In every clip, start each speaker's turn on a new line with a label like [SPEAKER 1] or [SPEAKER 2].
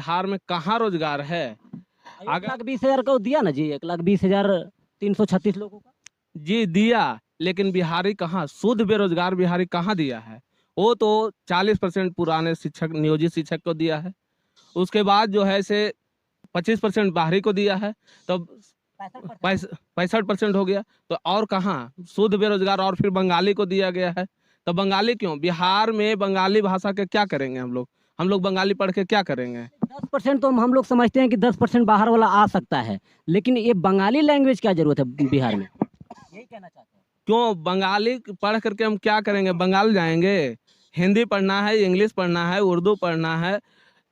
[SPEAKER 1] बिहार में कहाँ रोजगार है?
[SPEAKER 2] 1,20,000 को दिया ना जी, 1,20,336 लोगों का।
[SPEAKER 1] जी दिया, लेकिन बिहारी कहाँ, शुद्ध बेरोजगार बिहारी कहाँ दिया है? वो तो 40% पुराने शिक्षक, नियोजित शिक्षक को दिया है। उसके बाद जो है से 25% बाहरी को दिया है, तब 65% हो गया। तो और कहाँ शुद्ध बेरोजगार? और फिर बंगाली को दिया गया है। तो बंगाली क्यों? बिहार में बंगाली भाषा के क्या करेंगे हम लोग बंगाली पढ़ के क्या करेंगे?
[SPEAKER 2] 10% तो हम लोग समझते हैं कि 10% बाहर वाला आ सकता है, लेकिन ये बंगाली लैंग्वेज क्या जरूरत है बिहार में, यही कहना चाहते हैं।
[SPEAKER 1] क्यों बंगाली पढ़ करके हम क्या करेंगे? बंगाल जाएंगे? हिंदी पढ़ना है, इंग्लिश पढ़ना है, उर्दू पढ़ना है,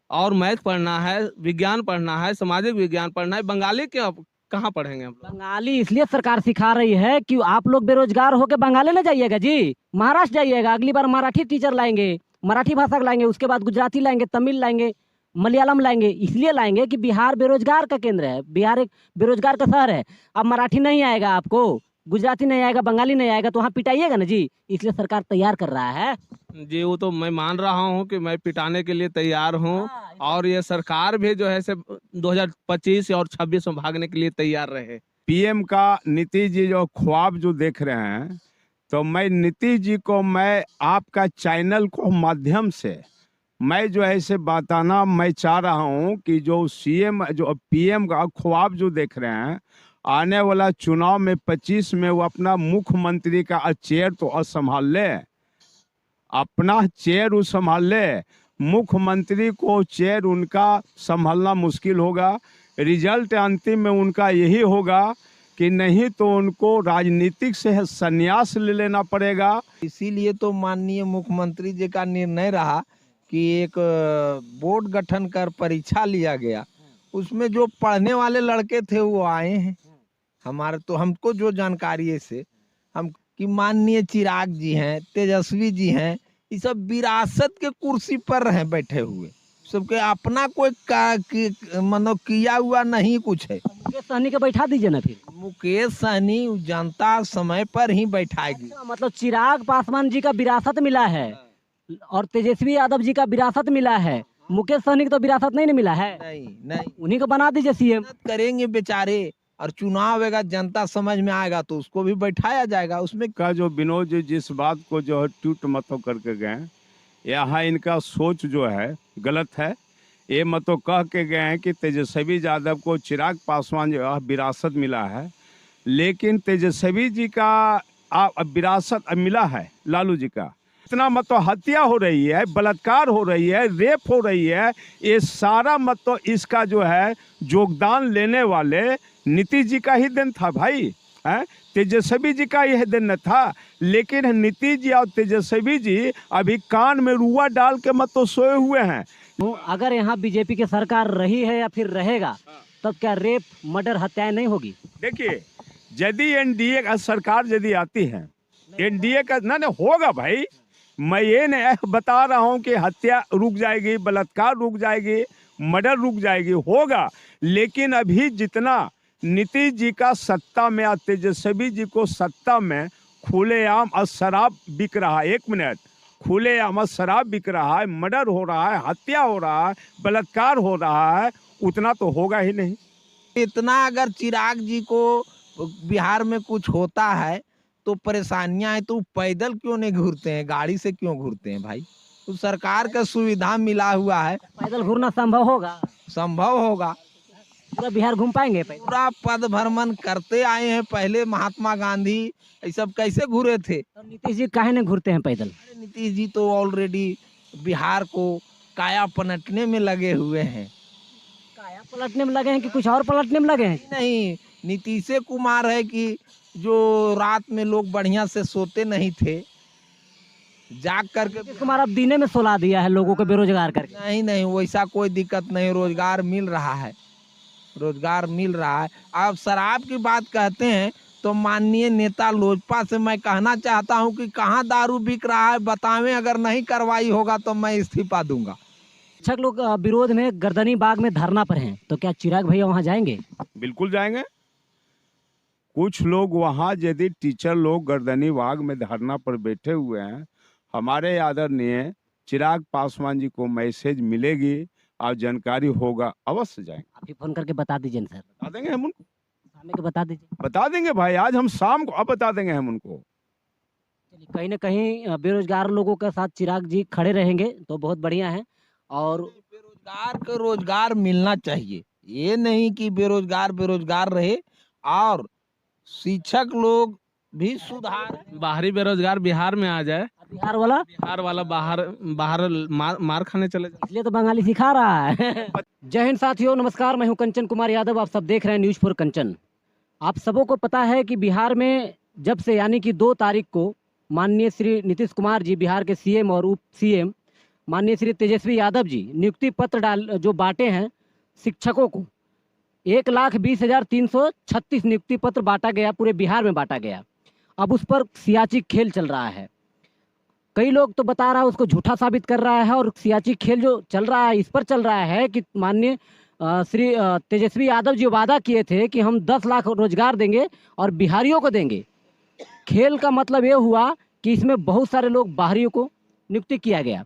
[SPEAKER 1] और मैथ पढ़ना है, विज्ञान पढ़ना है, सामाजिक विज्ञान पढ़ना है। बंगाली क्यों, कहाँ पढ़ेंगे हम लोग?
[SPEAKER 2] बंगाली इसलिए सरकार सिखा रही है कि आप लोग बेरोजगार होकर बंगाली ले जाइएगा जी, महाराष्ट्र जाइएगा, अगली बार मराठी टीचर लाएंगे, मराठी भाषा लाएंगे, उसके बाद गुजराती लाएंगे, तमिल लाएंगे, मलयालम लाएंगे। इसलिए लाएंगे कि बिहार बेरोजगार का केंद्र है, बिहार एक बेरोजगार का शहर है। अब मराठी नहीं आएगा आपको, गुजराती नहीं आएगा, बंगाली नहीं आएगा, तो वहाँ पिटाइएगा ना जी। इसलिए सरकार तैयार कर रहा है।
[SPEAKER 1] जी वो तो मैं मान रहा हूँ कि मैं पिटाने के लिए तैयार हूँ, और ये सरकार भी जो है से 2025 और 26 में भागने के लिए तैयार रहे।
[SPEAKER 3] पीएम का नीतीश जी जो ख्वाब जो देख रहे हैं, तो मैं नीतीश जी को, मैं आपका चैनल को माध्यम से मैं जो है से बताना मैं चाह रहा हूं कि जो सीएम जो पीएम का ख्वाब जो देख रहे हैं, आने वाला चुनाव में 25 में वो अपना मुख्यमंत्री का चेयर तो संभाल ले, अपना चेयर वो संभाल ले। मुख्यमंत्री को चेयर उनका संभालना मुश्किल होगा। रिजल्ट अंतिम में उनका यही होगा कि नहीं तो उनको राजनीतिक से संन्यास ले लेना पड़ेगा।
[SPEAKER 4] इसीलिए तो माननीय मुख्यमंत्री जी का निर्णय रहा कि एक बोर्ड गठन कर परीक्षा लिया गया। उसमें जो पढ़ने वाले लड़के थे वो आए हैं। हमारे तो हमको जो जानकारी है से हम कि माननीय चिराग जी हैं, तेजस्वी जी हैं, ये सब विरासत के कुर्सी पर हैं बैठे हुए, सबके अपना कोई मतलब किया हुआ नहीं कुछ है।
[SPEAKER 2] मुकेश सहनी के बैठा दीजिए ना फिर।
[SPEAKER 4] मुकेश सहनी जनता समय पर ही बैठाएगी।
[SPEAKER 2] अच्छा, मतलब चिराग पासवान जी का विरासत मिला है और तेजस्वी यादव जी का विरासत मिला है, मुकेश सहनी का तो विरासत नहीं मिला है।
[SPEAKER 4] नहीं
[SPEAKER 2] उन्हीं को बना दीजिए सीएम।
[SPEAKER 4] करेंगे बेचारे, और चुनाव आएगा, जनता समझ में आएगा तो उसको भी बैठाया जाएगा। उसमें
[SPEAKER 3] का जो विनोद जी जिस बात को जो है ट्वीट मतो करके गए, यहाँ इनका सोच जो है गलत है। ये मतो कह के गए हैं कि तेजस्वी यादव को चिराग पासवान जो है विरासत मिला है, लेकिन तेजस्वी जी का विरासत मिला है लालू जी का। इतना मतलब हत्या हो रही है, बलात्कार हो रही है, रेप हो रही है, ये सारा मतलब इसका जो है योगदान लेने वाले नीतीश जी का ही दिन था भाई, है तेजस्वी जी का यह दिन न था। लेकिन नीतीश जी और तेजस्वी जी अभी कान में रुआ डाल के मतलब सोए हुए हैं।
[SPEAKER 2] अगर यहाँ बीजेपी की सरकार रही है या फिर रहेगा, तब क्या रेप, मर्डर, हत्याएं नहीं होगी?
[SPEAKER 3] देखिए, यदि एनडीए का सरकार यदि आती है, एनडीए का ना होगा भाई। मैं ये नहीं बता रहा हूँ कि हत्या रुक जाएगी, बलात्कार रुक जाएगी, मर्डर रुक जाएगी, होगा। लेकिन अभी जितना नीतीश जी का सत्ता में या तेजस्वी जी को सत्ता में खुलेआम शराब बिक रहा है, 1 मिनट, खुलेआम शराब बिक रहा है, मर्डर हो रहा है, हत्या हो रहा है, बलात्कार हो रहा है, उतना तो होगा ही नहीं।
[SPEAKER 4] इतना अगर चिराग जी को बिहार में कुछ होता है तो परेशानियां हैं, तो पैदल क्यों नहीं घूरते हैं, गाड़ी से क्यों घूरते हैं भाई? तो सरकार का सुविधा मिला हुआ है,
[SPEAKER 2] पैदल घूरना संभव होगा?
[SPEAKER 4] संभव होगा।
[SPEAKER 2] पूरा बिहार घूम पाएंगे पैदल?
[SPEAKER 4] पूरा पद भ्रमण करते आए हैं। पहले महात्मा गांधी ये सब कैसे घूरे थे?
[SPEAKER 2] तो नीतीश जी काहे नहीं घूरते हैं पैदल?
[SPEAKER 4] नीतीश जी तो ऑलरेडी बिहार को काया पलटने में लगे हुए हैं।
[SPEAKER 2] काया पलटने में लगे हैं कि कुछ और पलटने में लगे हैं?
[SPEAKER 4] नहीं, नीतीश कुमार है कि जो रात में लोग बढ़िया से सोते नहीं थे, जाग करके।
[SPEAKER 2] नीतीश कुमार अब दिने में सुला दिया है लोगों को बेरोजगार करके।
[SPEAKER 4] नहीं, वैसा कोई दिक्कत नहीं, रोजगार मिल रहा है, रोजगार मिल रहा है। आप शराब की बात कहते हैं तो माननीय नेता लोजपा से मैं कहना चाहता हूं कि कहां दारू बिक रहा है बतावें, अगर नहीं कार्रवाई होगा तो मैं इस्तीफा दूंगा।
[SPEAKER 2] शिक्षक लोग विरोध में गर्दनी बाग में धरना पर हैं, तो क्या चिराग भैया वहां जाएंगे?
[SPEAKER 3] बिल्कुल जाएंगे। कुछ लोग वहाँ यदि टीचर लोग गर्दनी बाग में धरना पर बैठे हुए हैं, हमारे आदरणीय चिराग पासवान जी को मैसेज मिलेगी, और जानकारी होगा अवश्य जाएंगे।
[SPEAKER 2] आप ही फोन करके बता दीजिए ना सर,
[SPEAKER 3] बता देंगे हम उनको,
[SPEAKER 2] हमें के बता दीजिए।
[SPEAKER 3] बता देंगे भाई, आज हम शाम को अब बता देंगे हम उनको।
[SPEAKER 2] चलिए, कहीं ना कहीं बेरोजगार लोगों के साथ चिराग जी खड़े रहेंगे तो बहुत बढ़िया है। और
[SPEAKER 4] बेरोजगार को रोजगार मिलना चाहिए, ये नहीं कि बेरोजगार बेरोजगार रहे। और शिक्षक लोग भी सुधार,
[SPEAKER 1] बाहरी बेरोजगार बिहार में आ जाए,
[SPEAKER 2] बिहार वाला
[SPEAKER 1] बिहार वाला बाहर बाहर मार खाने चले जाए।
[SPEAKER 2] इसलिए तो बंगाली सिखा रहा है। जय हिंद साथियों, नमस्कार, मैं हूं कंचन कुमार यादव, आप सब देख रहे हैं न्यूज़ फॉर कंचन। आप सबों को पता है कि बिहार में जब से यानी कि 2 तारीख को माननीय श्री नीतीश कुमार जी, बिहार के सीएम और उप सीएम माननीय श्री तेजस्वी यादव जी नियुक्ति पत्र जो बांटे हैं शिक्षकों को, 1,20,336 नियुक्ति पत्र बांटा गया, पूरे बिहार में बांटा गया। अब उस पर सियासी खेल चल रहा है। कई लोग तो बता रहा है उसको झूठा साबित कर रहा है, और सियासी खेल जो चल रहा है इस पर चल रहा है कि माननीय श्री तेजस्वी यादव जी वादा किए थे कि हम 10 लाख रोजगार देंगे और बिहारियों को देंगे। खेल का मतलब ये हुआ कि इसमें बहुत सारे लोग बाहरियों को नियुक्ति किया गया।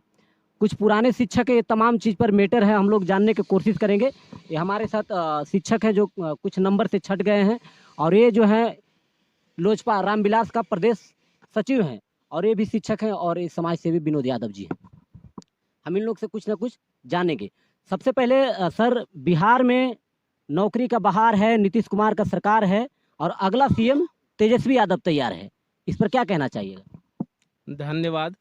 [SPEAKER 2] कुछ पुराने शिक्षक है, ये तमाम चीज़ पर मैटर है, हम लोग जानने की कोशिश करेंगे। ये हमारे साथ शिक्षक हैं जो कुछ नंबर से छट गए हैं, और ये जो है लोजपा रामविलास का प्रदेश सचिव हैं, और ये भी शिक्षक हैं, और ये समाज सेवी विनोद यादव जी हैं। हम इन लोग से कुछ ना कुछ जानेंगे। सबसे पहले सर, बिहार में नौकरी का बहार है, नीतीश कुमार का सरकार है, और अगला सीएम तेजस्वी यादव तैयार है, इस पर क्या कहना चाहिएगा?
[SPEAKER 1] धन्यवाद।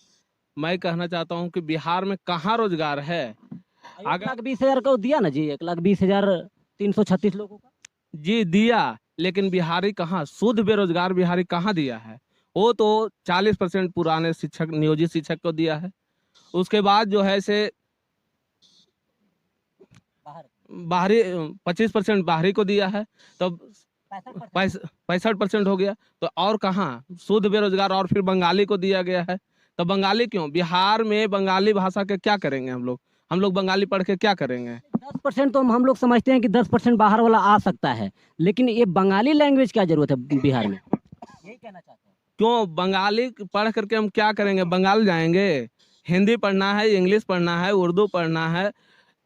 [SPEAKER 1] मैं कहना चाहता हूं कि बिहार में कहाँ रोजगार है।
[SPEAKER 2] 1,20,000 को दिया ना जी, 1,20,336 लोगों का
[SPEAKER 1] जी दिया, लेकिन बिहारी कहाँ, शुद्ध बेरोजगार बिहारी कहाँ दिया है? वो तो 40% पुराने शिक्षक, नियोजित शिक्षक को दिया है। उसके बाद जो है से बाहरी 25% बाहरी को दिया है, तो 65% हो गया। तो और कहाँ शुद्ध बेरोजगार, और फिर बंगाली को दिया गया है। तो बंगाली क्यों? बिहार में बंगाली भाषा के क्या करेंगे हम लोग बंगाली पढ़ के क्या करेंगे?
[SPEAKER 2] 10% तो हम लोग समझते हैं कि 10% बाहर वाला आ सकता है, लेकिन ये बंगाली लैंग्वेज क्या जरूरत है बिहार में, यही कहना चाहते हैं।
[SPEAKER 1] क्यों बंगाली पढ़ करके हम क्या करेंगे? बंगाल जाएंगे? हिंदी पढ़ना है, इंग्लिश पढ़ना है, उर्दू पढ़ना है,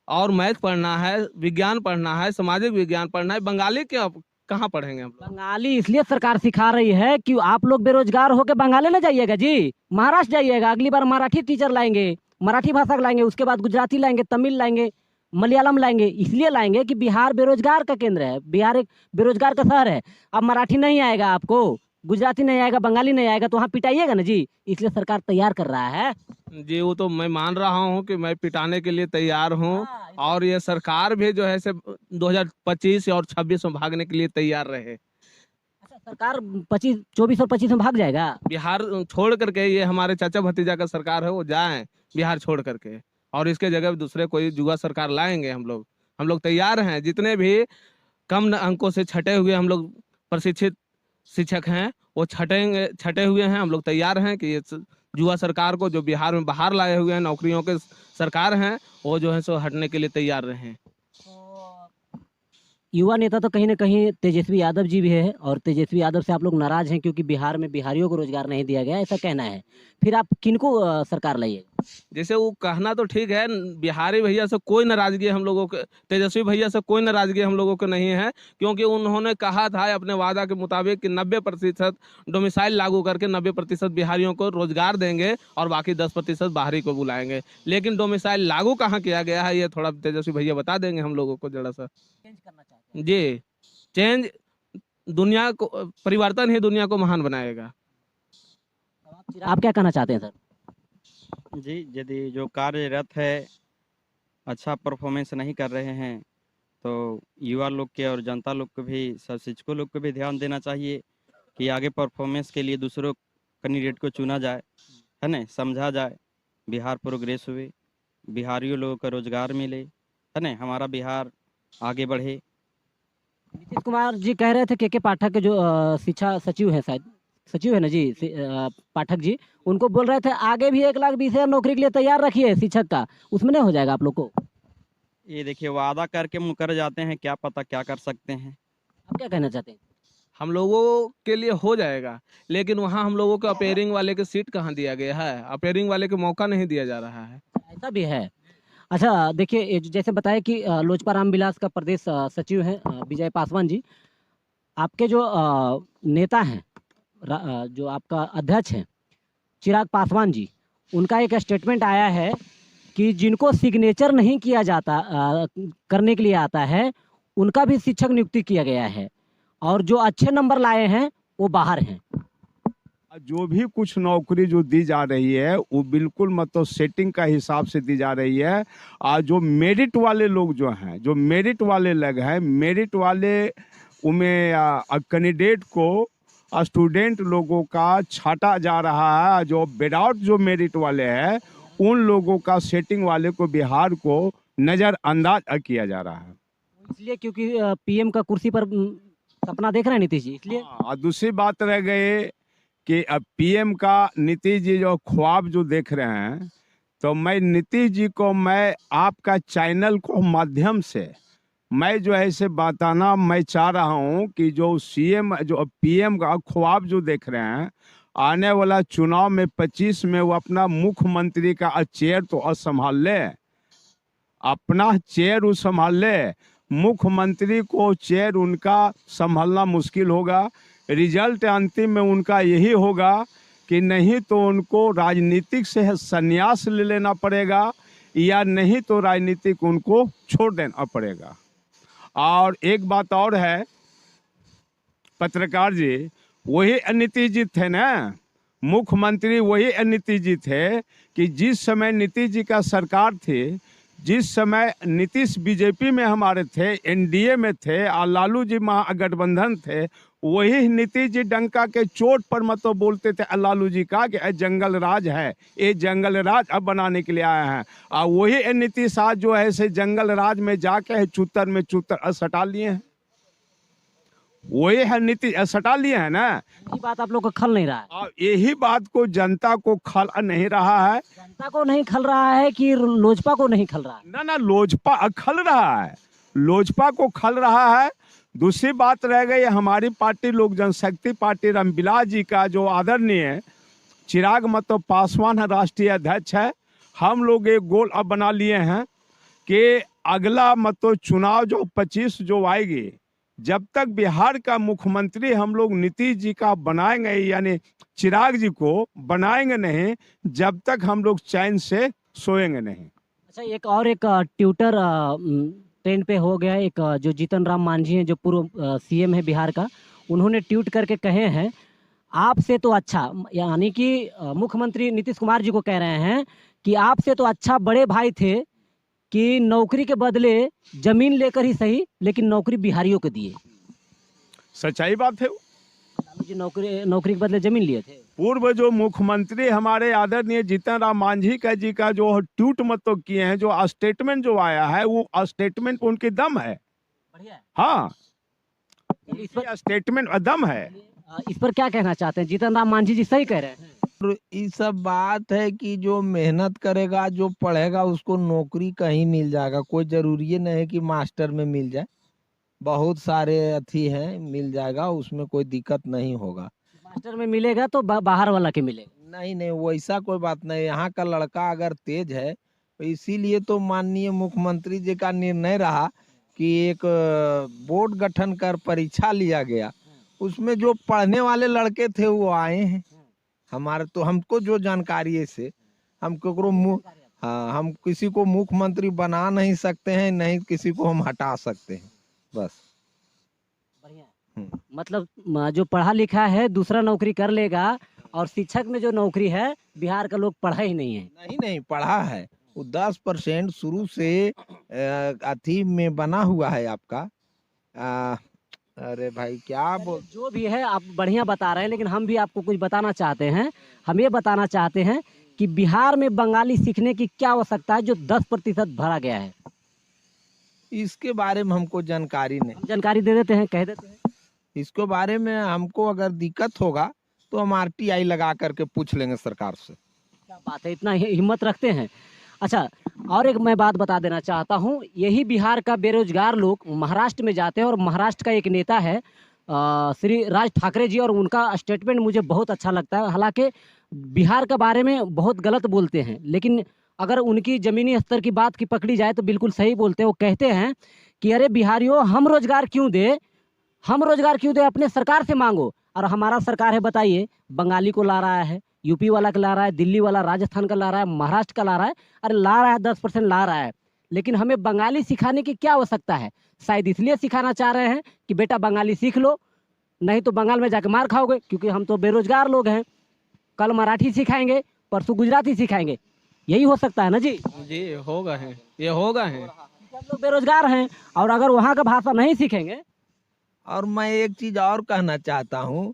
[SPEAKER 1] और मैथ पढ़ना है, विज्ञान पढ़ना है, सामाजिक विज्ञान पढ़ना है। बंगाली क्या कहाँ पढ़ेंगे हम लोग?
[SPEAKER 2] बंगाली इसलिए सरकार सिखा रही है कि आप लोग बेरोजगार होकर बंगाली ले जाइएगा जी, महाराष्ट्र जाइएगा, अगली बार मराठी टीचर लाएंगे, मराठी भाषा लाएंगे, उसके बाद गुजराती लाएंगे, तमिल लाएंगे, मलयालम लाएंगे। इसलिए लाएंगे कि बिहार बेरोजगार का केंद्र है, बिहार एक बेरोजगार का शहर है। अब मराठी नहीं आएगा आपको, गुजराती नहीं आएगा, बंगाली नहीं आएगा, तो वहाँ पिटाइएगा ना जी, इसलिए सरकार तैयार कर रहा है।
[SPEAKER 1] जी वो तो मैं मान रहा हूँ कि मैं पिटाने के लिए तैयार हूँ, और ये सरकार भी जो है से 2025 और 26 में भागने के लिए तैयार रहे।
[SPEAKER 2] अच्छा, सरकार 24 और 25 में भाग जाएगा?
[SPEAKER 1] बिहार छोड़ करके, ये हमारे चाचा भतीजा का सरकार है, वो जाएं बिहार छोड़ करके, और इसके जगह दूसरे कोई जुआ सरकार लाएंगे। हम लोग तैयार हैं। जितने भी कम अंकों से छटे हुए हम लोग प्रशिक्षित शिक्षक हैं, वो छटे हुए हैं। हम लोग तैयार हैं कि ये जुआ सरकार को, जो बिहार में बाहर लाए हुए हैं नौकरियों के सरकार हैं, वो जो है सो हटने के लिए तैयार रहे।
[SPEAKER 2] युवा नेता तो कहीं ना कहीं तेजस्वी यादव जी भी है, और तेजस्वी यादव से आप लोग नाराज हैं क्योंकि बिहार में बिहारियों को रोजगार नहीं दिया गया, ऐसा कहना है। फिर आप किनको सरकार लाइएगा?
[SPEAKER 1] जैसे वो कहना तो ठीक है, बिहारी भैया से कोई नाराजगी हम लोगों के, तेजस्वी भैया से कोई नाराजगी हम लोगों को नहीं है, क्योंकि उन्होंने कहा था अपने वादा के मुताबिक कि 90% डोमिसाइल लागू करके 90% बिहारियों को रोजगार देंगे और बाकी 10% बाहरी को बुलाएंगे। लेकिन डोमिसाइल लागू कहाँ किया गया है, ये थोड़ा तेजस्वी भैया बता देंगे हम लोगों को जरा सा।
[SPEAKER 2] चेंज करना चाहते हैं
[SPEAKER 1] जी, चेंज दुनिया को, परिवर्तन ही दुनिया को महान बनाएगा।
[SPEAKER 2] आप क्या कहना चाहते हैं सर?
[SPEAKER 5] जी, यदि जो कार्यरत है अच्छा परफॉर्मेंस नहीं कर रहे हैं, तो युवा लोग के और जनता लोग को भी, सब शिक्षकों लोग को भी ध्यान देना चाहिए कि आगे परफॉर्मेंस के लिए दूसरों कैंडिडेट को चुना जाए, है ना, समझा जाए, बिहार प्रोग्रेस हुए, बिहारियों लोगों को रोजगार मिले, है ना, हमारा बिहार आगे बढ़े।
[SPEAKER 2] नीतीश कुमार जी कह रहे थे के पाठक के जो शिक्षा सचिव है, शायद सचिव है ना जी, पाठक जी, उनको बोल रहे थे आगे भी 1,20,000 नौकरी के लिए तैयार रखिए शिक्षक का, उसमें नहीं हो जाएगा आप लोग को?
[SPEAKER 5] ये देखिए, वादा करके मुकर जाते हैं, क्या पता क्या कर सकते हैं।
[SPEAKER 2] आप क्या कहना चाहते हैं?
[SPEAKER 1] हम लोगों के लिए हो जाएगा, लेकिन वहाँ हम लोगों को अपेयरिंग वाले के सीट कहाँ दिया गया है? अपेयरिंग वाले को मौका नहीं दिया जा रहा है।
[SPEAKER 2] ऐसा भी है। अच्छा देखिए, ये जैसे बताया कि लोजपा रामविलास का प्रदेश सचिव हैं विजय पासवान जी। आपके जो नेता हैं, जो आपका अध्यक्ष हैं चिराग पासवान जी, उनका एक स्टेटमेंट आया है कि जिनको सिग्नेचर नहीं किया जाता करने के लिए आता है, उनका भी शिक्षक नियुक्ति किया गया है, और जो अच्छे नंबर लाए हैं वो बाहर हैं।
[SPEAKER 3] जो भी कुछ नौकरी जो दी जा रही है वो बिल्कुल मतलब सेटिंग का हिसाब से दी जा रही है। और जो मेरिट वाले लोग जो हैं, जो मेरिट वाले लोग हैं, मेरिट वाले उनमें कैंडिडेट को स्टूडेंट लोगों का छाटा जा रहा है। जो विदाउट जो मेरिट वाले हैं उन लोगों का सेटिंग वाले को बिहार को नज़रअंदाज किया जा रहा है।
[SPEAKER 2] इसलिए क्योंकि पीएम का कुर्सी पर सपना देख रहे हैं नीतीश जी, इसलिए।
[SPEAKER 3] और दूसरी बात रह गई कि अब पीएम का नीतीश जी जो ख्वाब जो देख रहे हैं, तो मैं नीतीश जी को मैं आपका चैनल को माध्यम से मैं जो है इसे बताना मैं चाह रहा हूं कि जो सीएम जो पीएम का ख्वाब जो देख रहे हैं, आने वाला चुनाव में 25 में वो अपना मुख्यमंत्री का चेयर तो संभाल ले, अपना चेयर वो संभाल ले। मुख्यमंत्री को चेयर उनका संभालना मुश्किल होगा। रिजल्ट अंतिम में उनका यही होगा कि नहीं तो उनको राजनीतिक से संन्यास ले लेना पड़ेगा, या नहीं तो राजनीतिक उनको छोड़ देना पड़ेगा। और एक बात और है पत्रकार जी, वही नीतीश जी थे ना, मुख्यमंत्री वही नीतीश जी थे कि जिस समय नीतीश जी का सरकार थी, जिस समय नीतीश बीजेपी में हमारे थे, एनडीए में थे और लालू जी महागठबंधन थे, वही नीतीश जी डंका के चोट पर मतलब बोलते थे लालू जी का कि जंगल राज है, ये जंगल राज अब बनाने के लिए आए हैं। और वही नीतीश आज जो है से जंगल राज में जाके चूतर में चूतर सटा लिए हैं, वही है नीतीश सटा लिए हैं ना।
[SPEAKER 2] ये बात आप लोग को खल नहीं रहा है,
[SPEAKER 3] और यही बात को जनता को खल नहीं रहा है।
[SPEAKER 2] जनता को नहीं खल रहा है कि लोजपा को नहीं खल रहा है?
[SPEAKER 3] ना लोजपा खल रहा है, लोजपा को खल रहा है। दूसरी बात रह गई हमारी पार्टी लोक जनशक्ति पार्टी रामविलास जी का जो आदरणीय चिराग मतलब पासवान है, राष्ट्रीय अध्यक्ष है। हम लोग एक गोल अब बना लिए हैं कि अगला मतलब चुनाव जो 25 जो आएगी, जब तक बिहार का मुख्यमंत्री हम लोग नीतीश जी का बनाएंगे, यानी चिराग जी को बनाएंगे नहीं, जब तक हम लोग चैन से सोएंगे नहीं।
[SPEAKER 2] अच्छा, एक ट्विटर ट्रेंड पे हो गया, एक जो जीतन राम मांझी हैं, जो पूर्व सीएम है बिहार का, उन्होंने ट्वीट करके कहे हैं आपसे तो अच्छा, यानी कि मुख्यमंत्री नीतीश कुमार जी को कह रहे हैं कि आपसे तो अच्छा बड़े भाई थे कि नौकरी के बदले जमीन लेकर ही सही, लेकिन नौकरी बिहारियों को दिए।
[SPEAKER 3] सच्चाई बात है।
[SPEAKER 2] लालू जी नौकरी के बदले जमीन लिए थे।
[SPEAKER 3] पूर्व जो मुख्यमंत्री हमारे आदरणीय जीतन राम मांझी का जी का जो ट्वीट मतलब किए हैं, जो स्टेटमेंट जो आया है, वो स्टेटमेंट उनकी दम है।
[SPEAKER 2] बढ़िया है।
[SPEAKER 3] हाँ,
[SPEAKER 2] इस पर
[SPEAKER 3] स्टेटमेंट दम है।
[SPEAKER 2] इस पर क्या कहना चाहते हैं? जीतन राम मांझी जी सही कह रहे हैं।
[SPEAKER 4] और ये सब बात है कि जो मेहनत करेगा, जो पढ़ेगा, उसको नौकरी कहीं मिल जाएगा। कोई जरूरी नहीं है कि मास्टर में मिल जाए, बहुत सारे अथी हैं, मिल जाएगा, उसमें कोई दिक्कत नहीं होगा।
[SPEAKER 2] मास्टर में मिलेगा तो बाहर वाला के मिलेगा?
[SPEAKER 4] नहीं, वैसा कोई बात नहीं। यहाँ का लड़का अगर तेज है, तो इसीलिए तो माननीय मुख्यमंत्री जी का निर्णय रहा कि एक बोर्ड गठन कर परीक्षा लिया गया। उसमें जो पढ़ने वाले लड़के थे वो आए हैं। हमारे तो हमको जो जानकारी है से हम हम किसी को मुख्यमंत्री बना नहीं सकते हैं, नहीं किसी को हम हटा सकते हैं, बस।
[SPEAKER 2] बढ़िया। मतलब जो पढ़ा लिखा है दूसरा नौकरी कर लेगा, और शिक्षक में जो नौकरी है बिहार का लोग पढ़ा ही नहीं है।
[SPEAKER 4] नहीं पढ़ा है, वो 10% शुरू से अथी में बना हुआ है आपका। अरे भाई क्या बोल,
[SPEAKER 2] जो भी है आप बढ़िया बता रहे हैं, लेकिन हम भी आपको कुछ बताना चाहते हैं। हम ये बताना चाहते हैं कि बिहार में बंगाली सीखने की क्या आवश्यकता है, जो 10% भरा गया है।
[SPEAKER 4] इसके बारे में हमको जानकारी नहीं।
[SPEAKER 2] जानकारी दे देते हैं, कह देते हैं।
[SPEAKER 4] इसके बारे में हमको अगर दिक्कत होगा तो हम RTI लगा करके पूछ लेंगे सरकार से।
[SPEAKER 2] क्या बात है, इतना हिम्मत रखते हैं। अच्छा, और एक मैं बात बता देना चाहता हूँ, यही बिहार का बेरोजगार लोग महाराष्ट्र में जाते हैं, और महाराष्ट्र का एक नेता है श्री राज ठाकरे जी, और उनका स्टेटमेंट मुझे बहुत अच्छा लगता है। हालांकि बिहार के बारे में बहुत गलत बोलते हैं, लेकिन अगर उनकी जमीनी स्तर की बात की पकड़ी जाए तो बिल्कुल सही बोलते हैं। वो कहते हैं कि अरे बिहारियों, हम रोजगार क्यों दे, हम रोजगार क्यों दे, अपने सरकार से मांगो। और हमारा सरकार है, बताइए, बंगाली को ला रहा है, यूपी वाला का ला रहा है, दिल्ली वाला, राजस्थान का ला रहा है, महाराष्ट्र का ला रहा है। अरे ला रहा है, 10% ला रहा है, लेकिन हमें बंगाली सिखाने की क्या आवश्यकता है? शायद इसलिए सिखाना चाह रहे हैं कि बेटा बंगाली सीख लो, नहीं तो बंगाल में जाकर मार खाओगे, क्योंकि हम तो बेरोजगार लोग हैं। कल मराठी सिखाएंगे, परसों गुजराती सिखाएंगे, यही हो सकता है ना जी?
[SPEAKER 1] जी होगा है, ये होगा है।
[SPEAKER 2] सब लोग बेरोजगार हैं, और अगर वहाँ का भाषा नहीं सीखेंगे।
[SPEAKER 4] और मैं एक चीज और कहना चाहता हूँ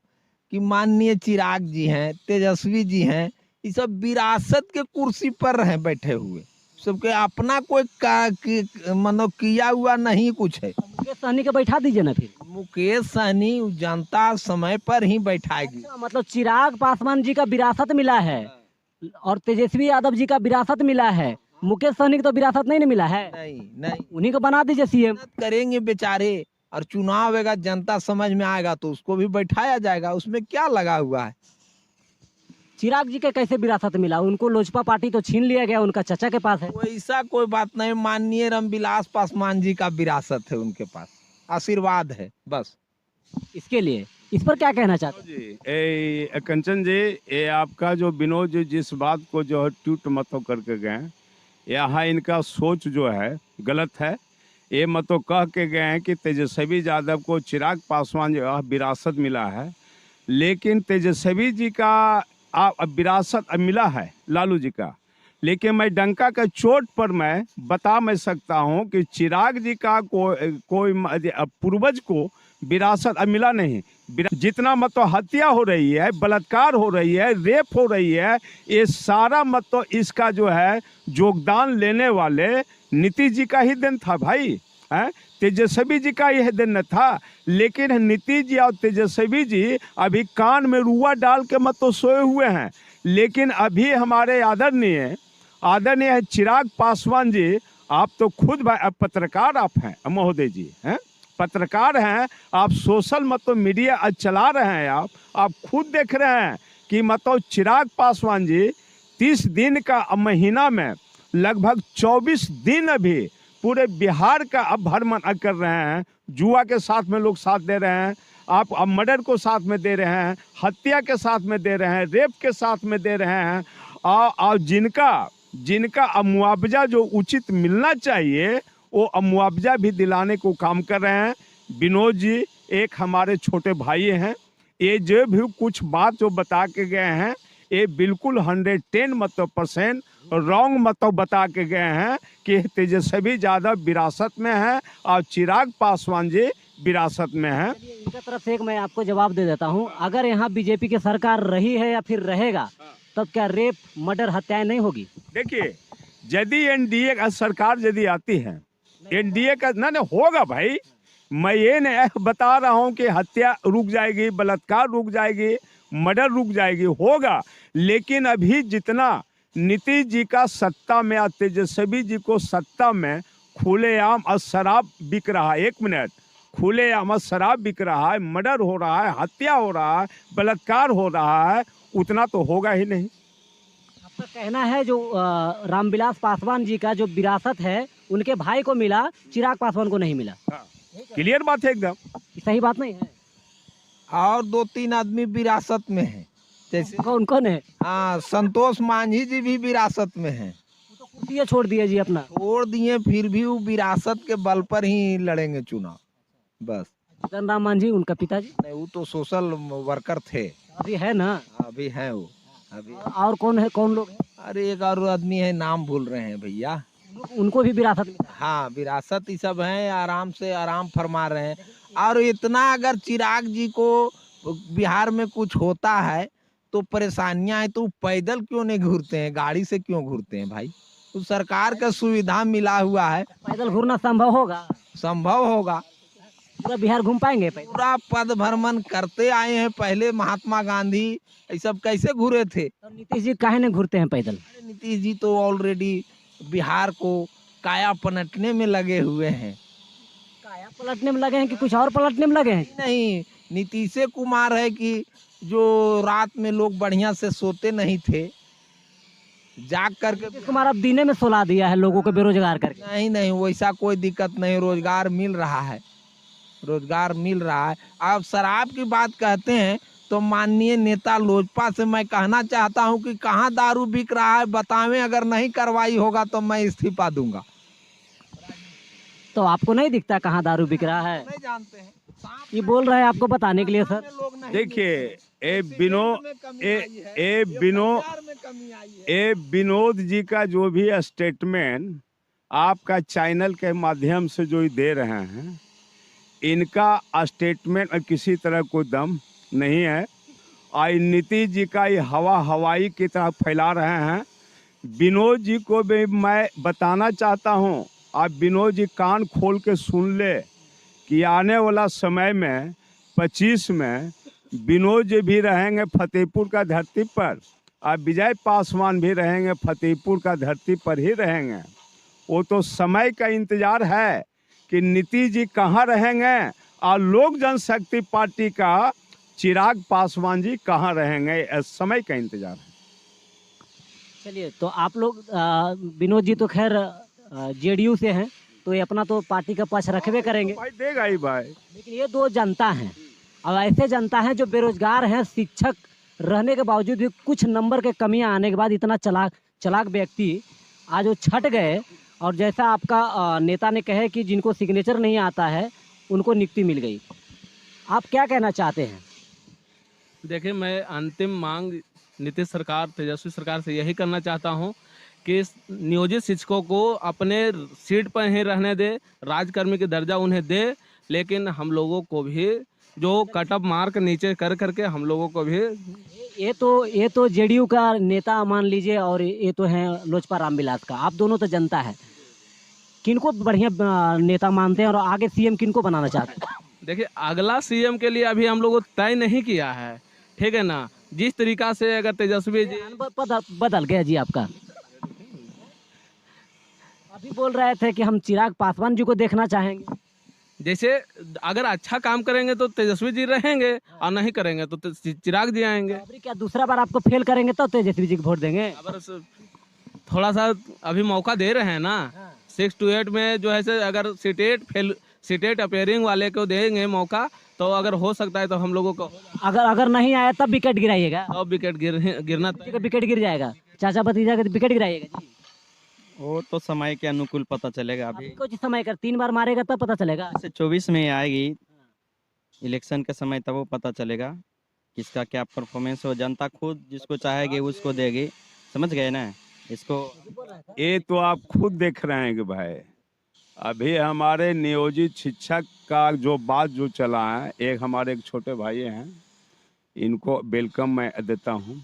[SPEAKER 4] कि माननीय चिराग जी हैं, तेजस्वी जी हैं, ये सब विरासत के कुर्सी पर हैं बैठे हुए, सबके अपना कोई मतलब किया हुआ नहीं कुछ है।
[SPEAKER 2] मुकेश सहनी के बैठा दीजिए ना फिर।
[SPEAKER 4] मुकेश सहनी जनता समय पर ही बैठाएगी।
[SPEAKER 2] अच्छा, मतलब चिराग पासवान जी का विरासत मिला है और तेजस्वी यादव जी का विरासत मिला है, मुकेश सहनी का तो विरासत नहीं मिला है।
[SPEAKER 4] नहीं
[SPEAKER 2] उन्हीं को बना दीजिए सीएम।
[SPEAKER 4] करेंगे बेचारे, और चुनाव आएगा, जनता समझ में आएगा तो उसको भी बैठाया जाएगा, उसमें क्या लगा हुआ है।
[SPEAKER 2] चिराग जी के कैसे विरासत मिला? उनको लोजपा पार्टी तो छीन लिया गया, उनका चचा के पास है।
[SPEAKER 4] वैसा कोई बात नहीं, माननीय रामविलास पासवान जी का विरासत है उनके पास, आशीर्वाद है बस।
[SPEAKER 2] इसके लिए इस पर क्या कहना चाहते हैं?
[SPEAKER 3] जी कंचन जी, ये आपका जो विनोद जी जिस बात को जो है ट्वीट मत करके गए, यहाँ इनका सोच जो है गलत है। ये मत कह के गए हैं कि तेजस्वी यादव को चिराग पासवान जो है विरासत मिला है, लेकिन तेजस्वी जी का विरासत मिला है लालू जी का, लेकिन मैं डंका के चोट पर मैं बता मैं सकता हूं कि चिराग जी का कोई पूर्वज को विरासत मिला नहीं। जितना मतलब हत्या हो रही है, बलात्कार हो रही है, रेप हो रही है, ये सारा मतलब इसका जो है योगदान लेने वाले नीतीश जी का ही दिन था भाई, है तेजस्वी जी का यह दिन न था। लेकिन नीतीश जी और तेजस्वी जी अभी कान में रुआ डाल के मतलब सोए हुए हैं। लेकिन अभी हमारे आदरणीय चिराग पासवान जी, आप तो खुद पत्रकार आप हैं महोदय जी, हैं पत्रकार हैं आप, सोशल मतलब मीडिया चला रहे हैं आप खुद देख रहे हैं कि मतलब चिराग पासवान जी 30 दिन का महीना में लगभग 24 दिन अभी पूरे बिहार का अब भ्रमण कर रहे हैं। जुआ के साथ में लोग साथ दे रहे हैं, आप अब मर्डर को साथ में दे रहे हैं, हत्या के साथ में दे रहे हैं, रेप के साथ में दे रहे हैं, और जिनका मुआवजा जो उचित मिलना चाहिए वो मुआवजा भी दिलाने को काम कर रहे हैं। विनोद जी एक हमारे छोटे भाई हैं, ये जो भी कुछ बात जो बता के गए हैं ये बिल्कुल 110 मतलब % रॉन्ग मतलब बता के गए हैं कि तेजस्वी यादव विरासत में है और चिराग पासवान जी विरासत में है।
[SPEAKER 2] इनका तरफ से एक मैं आपको जवाब दे देता हूं, अगर यहाँ बीजेपी की सरकार रही है या फिर रहेगा, तब क्या रेप, मर्डर, हत्याएं नहीं होगी?
[SPEAKER 3] देखिए, यदि एनडीए का सरकार यदि आती है, एनडीए का ना होगा भाई, मैं ये नहीं बता रहा हूँ कि हत्या रुक जाएगी, बलात्कार रुक जाएगी, मर्डर रुक जाएगी, होगा। लेकिन अभी जितना नीतीश जी का सत्ता में या तेजस्वी जी को सत्ता में खुलेआम शराब बिक रहा है, 1 मिनट, खुलेआम शराब बिक रहा है, मर्डर हो रहा है, हत्या हो रहा है, बलात्कार हो रहा है, उतना तो होगा ही नहीं।
[SPEAKER 2] आपका कहना है जो रामविलास पासवान जी का जो विरासत है उनके भाई को मिला, चिराग पासवान को नहीं मिला।
[SPEAKER 3] क्लियर बात है एकदम,
[SPEAKER 2] सही बात नहीं है?
[SPEAKER 4] और 2-3 आदमी विरासत में हैं, जैसे
[SPEAKER 2] कौन है?
[SPEAKER 4] हाँ, संतोष मांझी जी भी विरासत में हैं।
[SPEAKER 2] तो कुर्सी छोड़ दिए जी अपना।
[SPEAKER 4] छोड़ दिए, फिर भी वो विरासत के बल पर ही लड़ेंगे चुनाव बस।
[SPEAKER 2] जीतन राम मांझी उनका पिताजी?
[SPEAKER 4] नहीं, वो तो सोशल वर्कर थे,
[SPEAKER 2] अभी है ना?
[SPEAKER 4] अभी हैं वो अभी।
[SPEAKER 2] और कौन है, कौन लोग हैं?
[SPEAKER 4] अरे एक और आदमी है, नाम भूल रहे हैं भैया।
[SPEAKER 2] उनको भी विरासत मिला?
[SPEAKER 4] हाँ, विरासत ये सब हैं, आराम फरमा रहे हैं। और इतना अगर चिराग जी को बिहार में कुछ होता है तो परेशानियां हैं, तो पैदल क्यों नहीं घूरते हैं, गाड़ी से क्यों घूरते हैं भाई? तो सरकार का सुविधा मिला हुआ है,
[SPEAKER 2] पैदल घूरना संभव होगा?
[SPEAKER 4] संभव होगा।
[SPEAKER 2] पूरा बिहार घूम पाएंगे पैदल?
[SPEAKER 4] पूरा पद भ्रमण करते आए हैं, पहले महात्मा गांधी ये सब कैसे घूरे थे।
[SPEAKER 2] और नीतीश जी काहे नहीं घूरते हैं पैदल?
[SPEAKER 4] नीतीश जी तो ऑलरेडी बिहार को काया पलटने में लगे हुए हैं।
[SPEAKER 2] काया पलटने में लगे हैं कि कुछ और पलटने में लगे हैं?
[SPEAKER 4] नहीं, नीतीश कुमार है कि जो रात में लोग बढ़िया से सोते नहीं थे, जाग करके
[SPEAKER 2] नीतीश कुमार अब दीने में सुला दिया है लोगों को बेरोजगार करके।
[SPEAKER 4] नहीं नहीं, वैसा कोई दिक्कत नहीं, रोजगार मिल रहा है, रोजगार मिल रहा है। अब शराब की बात कहते हैं तो माननीय नेता लोजपा से मैं कहना चाहता हूं कि कहाँ दारू बिक रहा है बतावें, अगर नहीं कार्रवाई होगा तो मैं इस्तीफा दूंगा।
[SPEAKER 2] तो आपको नहीं दिखता कहाँ दारू बिक रहा है?
[SPEAKER 4] नहीं जानते हैं, सांप
[SPEAKER 2] ये बोल रहे हैं आपको बताने के लिए सर।
[SPEAKER 4] में लोग नहीं
[SPEAKER 3] देखिए
[SPEAKER 4] मिलते।
[SPEAKER 3] ए बिनो
[SPEAKER 4] में कमी
[SPEAKER 3] ए
[SPEAKER 4] आई है,
[SPEAKER 3] ए
[SPEAKER 4] ये
[SPEAKER 3] बिनो
[SPEAKER 4] बाजार में कमी आई है।
[SPEAKER 3] ए विनोद जी का जो भी स्टेटमेंट आपका चैनल के माध्यम से जो दे रहे हैं, इनका स्टेटमेंट में किसी तरह कोई दम नहीं है। और नीतीश जी का ये हवाई की तरह फैला रहे हैं। विनोद जी को भी मैं बताना चाहता हूं, आप विनोद जी कान खोल के सुन ले कि आने वाला समय में 25 में विनोद जी भी रहेंगे फतेहपुर का धरती पर, और विजय पासवान भी रहेंगे फतेहपुर का धरती पर ही रहेंगे। वो तो समय का इंतजार है कि नीतीश जी कहाँ रहेंगे और लोक जनशक्ति पार्टी का चिराग पासवान जी कहाँ रहेंगे, इस समय का इंतजार है।
[SPEAKER 2] चलिए, तो आप लोग विनोद जी तो खैर जेडीयू से हैं, तो ये अपना तो पार्टी का पक्ष रखबे करेंगे,
[SPEAKER 3] भाई देगा ही भाई।
[SPEAKER 2] लेकिन ये दो जनता हैं, अब ऐसे जनता हैं जो बेरोजगार हैं, शिक्षक रहने के बावजूद भी कुछ नंबर के कमियां आने के बाद इतना चलाक व्यक्ति आज वो छट गए। और जैसा आपका नेता ने कहे कि जिनको सिग्नेचर नहीं आता है उनको नियुक्ति मिल गई, आप क्या कहना चाहते हैं?
[SPEAKER 1] देखिए, मैं अंतिम मांग नीतीश सरकार, तेजस्वी सरकार से यही करना चाहता हूं कि नियोजित शिक्षकों को अपने सीट पर ही रहने दे, राजकर्मी की दर्जा उन्हें दे, लेकिन हम लोगों को भी जो कट ऑफ मार्क नीचे कर करके हम लोगों को भी।
[SPEAKER 2] ये तो जेडीयू का नेता मान लीजिए, और ये तो है लोजपा रामविलास का, आप दोनों तो जनता है, किनको बढ़िया नेता मानते हैं और आगे सीएम किनको बनाना चाहते हैं?
[SPEAKER 1] देखिए, अगला सीएम के लिए अभी हम लोगों तय नहीं किया है, ठीक है ना। जिस तरीका से अगर तेजस्वी जी
[SPEAKER 2] बदल गया जी आपका। अभी बोल रहे थे कि हम चिराग पासवान जी को देखना चाहेंगे।
[SPEAKER 1] जैसे अगर अच्छा काम करेंगे तो तेजस्वी जी रहेंगे, और नहीं करेंगे तो चिराग जी आएंगे।
[SPEAKER 2] अभी क्या दूसरा बार आपको फेल करेंगे तो तेजस्वी जी को वोट देंगे?
[SPEAKER 1] थोड़ा सा अभी मौका दे रहे हैं ना, 6 to 8 में जो है से अगर सीटेट अपेयरिंग वाले को देंगे मौका, तो अगर हो सकता है तो हम लोगों को।
[SPEAKER 2] अगर नहीं आया तब विकेट गिराइएगा?
[SPEAKER 1] अब विकेट गिरना
[SPEAKER 2] विकेट गिर जाएगा, चाचा भतीजा का विकेट गिराइएगा जी?
[SPEAKER 5] वो तो समय के अनुकूल पता चलेगा। अभी
[SPEAKER 2] कुछ समय कर 3 बार मारेगा तब पता चलेगा।
[SPEAKER 5] जैसे 24 में आएगी इलेक्शन का समय, तब वो पता चलेगा किसका क्या परफॉर्मेंस हो। जनता खुद जिसको चाहेगी उसको देगी, समझ गए ना इसको।
[SPEAKER 3] ये तो आप खुद देख रहे हैं कि भाई अभी हमारे नियोजित शिक्षक का जो बात जो चला है, एक हमारे एक छोटे भाई हैं, इनको वेलकम मैं देता हूं।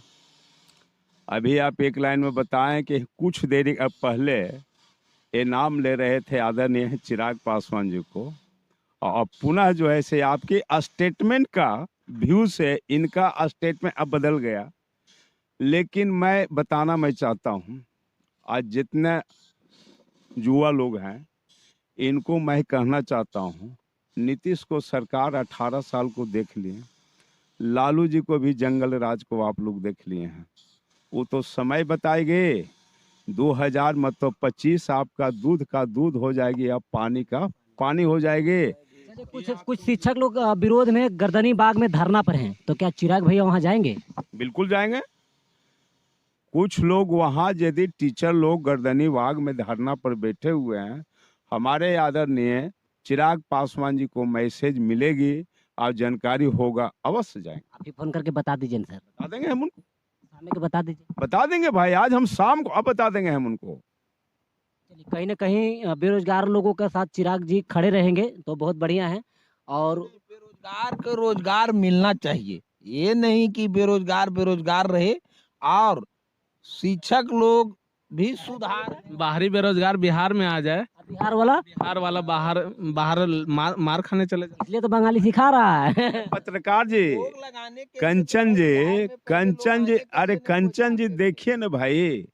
[SPEAKER 3] अभी आप एक लाइन में बताएं कि कुछ देर पहले ये नाम ले रहे थे आदरणीय चिराग पासवान जी को, और पुनः जो है से आपके स्टेटमेंट का व्यू से इनका स्टेटमेंट अब बदल गया। लेकिन मैं बताना मैं चाहता हूँ, आज जितने युवा लोग हैं इनको मैं कहना चाहता हूँ, नीतीश को सरकार 18 साल को देख लिए, लालू जी को भी जंगल राज को आप लोग देख लिए हैं। वो तो समय बताएंगे 2000 मतलब 25 आपका दूध का दूध हो जाएगी, अब पानी का पानी हो जाएगी।
[SPEAKER 2] कुछ शिक्षक लोग विरोध में गर्दनी बाग में धरना पर हैं, तो क्या चिराग भैया वहां जाएंगे?
[SPEAKER 3] बिल्कुल जाएंगे। कुछ लोग वहाँ यदि टीचर लोग गर्दनी बाग में धरना पर बैठे हुए हैं, हमारे आदरणीय चिराग पासवान जी को मैसेज मिलेगी और जानकारी होगा, अवश्य जाएंगे।
[SPEAKER 2] आप ही फोन करके बता दीजिए सर।
[SPEAKER 3] बता देंगे हम उनको,
[SPEAKER 2] शाम को बता दीजिए।
[SPEAKER 3] बता देंगे भाई, आज हम शाम को अब बता देंगे हम उनको।
[SPEAKER 2] चलिए, कहीं ना कहीं बेरोजगार लोगों के साथ चिराग जी खड़े रहेंगे तो बहुत बढ़िया है। और
[SPEAKER 4] बेरोजगार को रोजगार मिलना चाहिए, ये नहीं कि बेरोजगार रहे। और शिक्षक लोग भी सुधार,
[SPEAKER 1] बाहरी बेरोजगार बिहार में आ जाए,
[SPEAKER 2] बिहार वाला
[SPEAKER 1] बाहर मार खाने चले जाए।
[SPEAKER 2] इसलिए तो बंगाली सिखा रहा है।
[SPEAKER 3] पत्रकार जी,
[SPEAKER 4] रोक लगाने के
[SPEAKER 3] कंचन जी,
[SPEAKER 4] लिए
[SPEAKER 3] अरे कंचन जी देखिए ना भाई,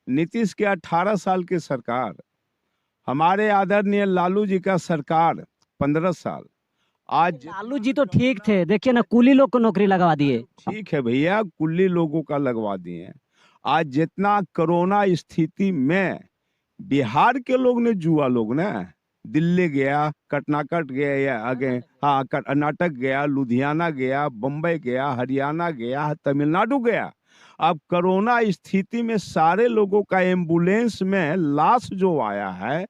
[SPEAKER 3] नीतीश के 18 साल की सरकार, हमारे आदरणीय लालू जी का सरकार 15 साल। आज
[SPEAKER 2] लालू जी तो ठीक थे, देखिए ना कुली लोग को नौकरी लगवा दिए।
[SPEAKER 3] ठीक है भैया, कुल्ली लोगों का लगवा दिए। आज जितना कोरोना स्थिति में बिहार के लोग ने जुआ लोग ने दिल्ली गया, कर्नाटक गया, या आगे हाँ कर्नाटक गया, लुधियाना गया, बम्बई गया, हरियाणा गया, तमिलनाडु गया। अब कोरोना स्थिति में सारे लोगों का एम्बुलेंस में लाश जो आया है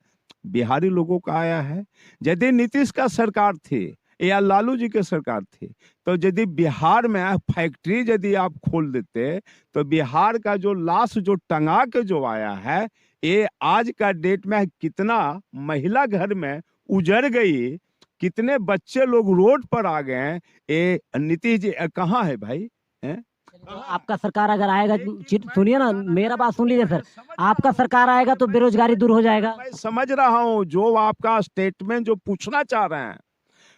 [SPEAKER 3] बिहारी लोगों का आया है। यदि नीतीश का सरकार थी या लालू जी के सरकार थी तो यदि बिहार में फैक्ट्री यदि आप खोल देते तो बिहार का जो लाश जो टंगा के जो आया है, ये आज का डेट में कितना महिला घर में उजड़ गई, कितने बच्चे लोग रोड पर आ गए। ये नीतीश जी कहाँ है भाई?
[SPEAKER 2] तो आपका सरकार अगर आएगा, सुनिए ना, मेरा बात सुन लीजिए सर, आपका सरकार आएगा तो बेरोजगारी दूर हो जाएगा।
[SPEAKER 3] मैं समझ रहा हूँ जो आपका स्टेटमेंट जो पूछना चाह रहे हैं,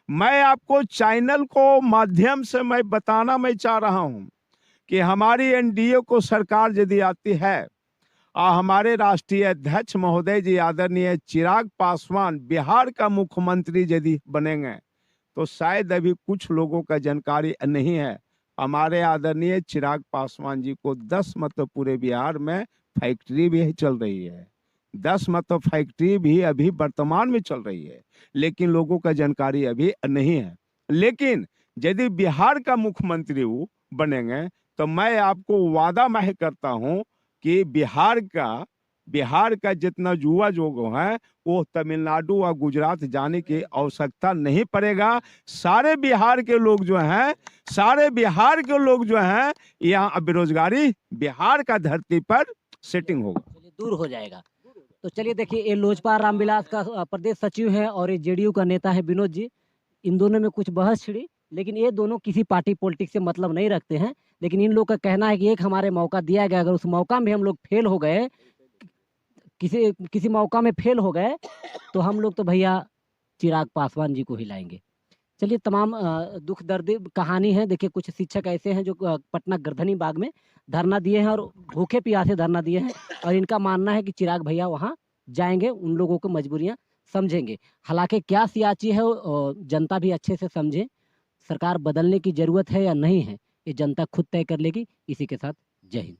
[SPEAKER 3] मैं आपको चैनल को माध्यम से मैं बताना मैं चाह रहा हूँ कि हमारी एनडीए को सरकार यदि आती है और हमारे राष्ट्रीय अध्यक्ष महोदय जी आदरणीय चिराग पासवान बिहार का मुख्यमंत्री यदि बनेंगे तो शायद अभी कुछ लोगों का जानकारी नहीं है, हमारे आदरणीय चिराग पासवान जी को 10 मतलब पूरे बिहार में फैक्ट्री भी चल रही है, 10 मतलब फैक्ट्री भी अभी वर्तमान में चल रही है, लेकिन लोगों का जानकारी अभी नहीं है। लेकिन यदि बिहार का मुख्यमंत्री वो बनेंगे तो मैं आपको वादा मैं करता हूं कि बिहार का जितना युवा जो है वो तमिलनाडु और गुजरात जाने की आवश्यकता नहीं पड़ेगा। सारे बिहार के लोग जो हैं यहाँ बेरोजगारी बिहार का धरती पर सेटिंग होगा,
[SPEAKER 2] दूर हो जाएगा। तो चलिए देखिए, ये लोजपा रामविलास का प्रदेश सचिव है और ये जेडीयू का नेता है विनोद जी। इन दोनों में कुछ बहस छिड़ी, लेकिन ये दोनों किसी पार्टी पॉलिटिक्स से मतलब नहीं रखते हैं। लेकिन इन लोग का कहना है कि एक हमारे मौका दिया गया, अगर उस मौका में हम लोग फेल हो गए, किसी मौका में फेल हो गए तो हम लोग तो भैया चिराग पासवान जी को ही लाएंगे। चलिए, तमाम दुख दर्द कहानी है। देखिए, कुछ शिक्षक ऐसे हैं जो पटना गर्दनी बाग में धरना दिए हैं और भूखे प्यासे धरना दिए हैं, और इनका मानना है कि चिराग भैया वहाँ जाएंगे, उन लोगों को मजबूरियाँ समझेंगे। हालांकि क्या सियाची है जनता भी अच्छे से समझे, सरकार बदलने की जरूरत है या नहीं है ये जनता खुद तय कर लेगी। इसी के साथ जय हिंद।